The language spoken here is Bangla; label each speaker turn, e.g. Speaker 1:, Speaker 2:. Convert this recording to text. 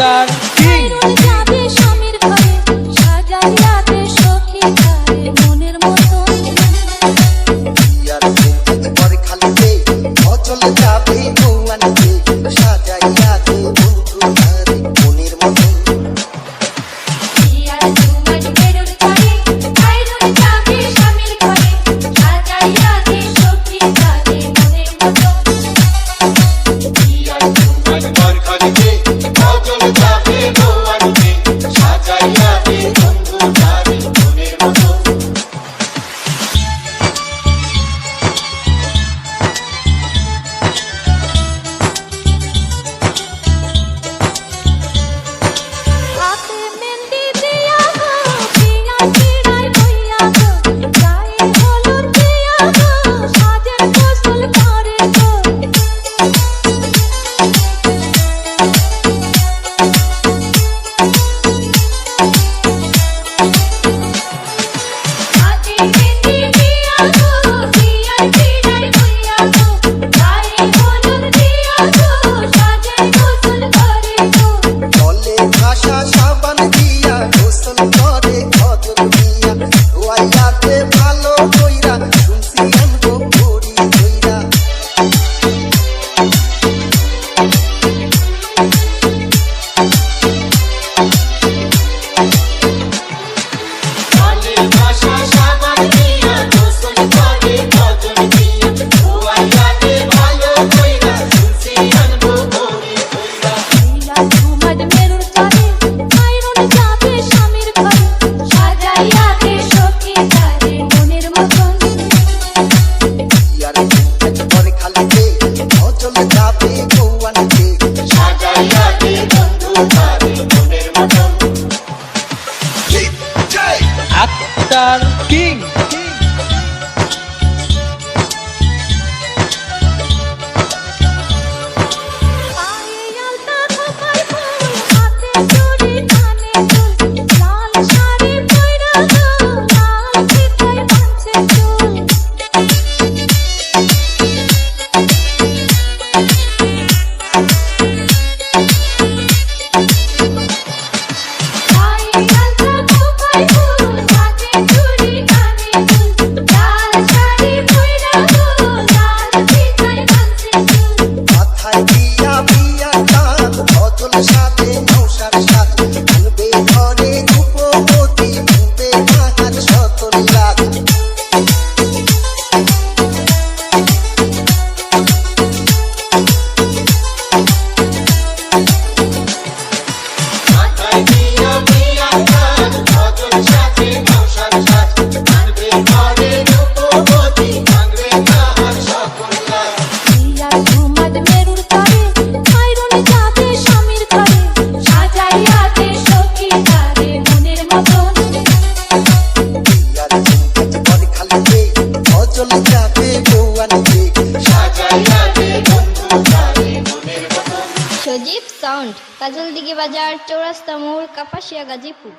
Speaker 1: আক্তার কিং
Speaker 2: যাবে স্বামীর ঘরে সাজাইয়া দে সখী তারে মনের মতন
Speaker 3: ইয়ার পরে খালিতে অচল যাবে বউয়ানকে সাজাইয়া দে বন্ধু তারে মনের মতন
Speaker 2: ইয়ার ঝুমর মেরুর ঘরে আইরুল যাবে স্বামীর ঘরে সাজাইয়া দে সখী তারে মনের মতন
Speaker 4: ইয়ার ঝুমর ঘর খালিতে অচল যাবে বউয়ানকে সাজাইয়া দে বন্ধু তারে মনের মতন
Speaker 2: হাতে মেহেন্দি দিয়া গো পিয়া চিড়াই বইয়া গো গায়ে হলুদ দিয়া গো সাজের গোসল করে গো হাতে মেহেন্দি দিয়া গো পিয়া চিড়াই বইয়া গো গায়ে হলুদ দিয়া গো সাজের গোসল করে গো
Speaker 3: জলে ভাষা সাবান দিয়া গোসল করে খজর দিয়া ধোয়াইয়াতে ভালো কইরা শুনছি আনবো ঘড়ি কইরা
Speaker 4: কালে ভাষা সাবান দিয়া গোসল করে খজর দিয়া ধোয়াইয়া দে ভালো কইরা শুনছি আনবো ঘড়ি কইরা
Speaker 2: ইয়ার ঝুমর মেরুর ঘরে আইরুল যাবে স্বামীর ঘরে সাজাইয়া দে সখী তারে মনের মতন
Speaker 3: ইয়ার পরে খালিতে অচল যাবে বউয়ানকে
Speaker 4: সাজাইয়া দে বন্ধু তারে মনের মতন
Speaker 1: আক্তার কিং
Speaker 2: পায়ে আলতা খোপায় ফুল হাতে চুড়ি কানে দুল লাল শাড়ি পইরা গো লাল ফিতায় বাঁধছে চুল পায়ে আলতা খোপায় ফুল হাতে চুড়ি কানে দুল লাল শাড়ি পইরা গো লাল ফিতায় বাঁধছে চুল
Speaker 3: মাথায় দিয়া বিয়া কাঁধ অচল সাথে নৌসার সাথ আনবে ঘরে রূপবতী মুবে মাহার সকল লাখ
Speaker 4: মাথায় দিয়া বিয়া গান ভজন সাথে নৌসার সাথ আনবে ঘরে রূপবতী ভাঙবে তাহার সকল লাগ
Speaker 2: ইয়ার ঝুমর মেরুর ঘরে আইরুল যাবে স্বামীর ঘরে সাজাইয়া দে সখী তারে মনের মতন
Speaker 3: ইয়ার পরে খালিতে অচল যাবে বউয়ানকে
Speaker 4: সাজাইয়া দে বন্ধু তারে মনের মতন
Speaker 5: সজীব সাউন্ড কাজলদিঘি বাজার চৌরাস্তা মোড় কাপাসিয়া গাজীপুর।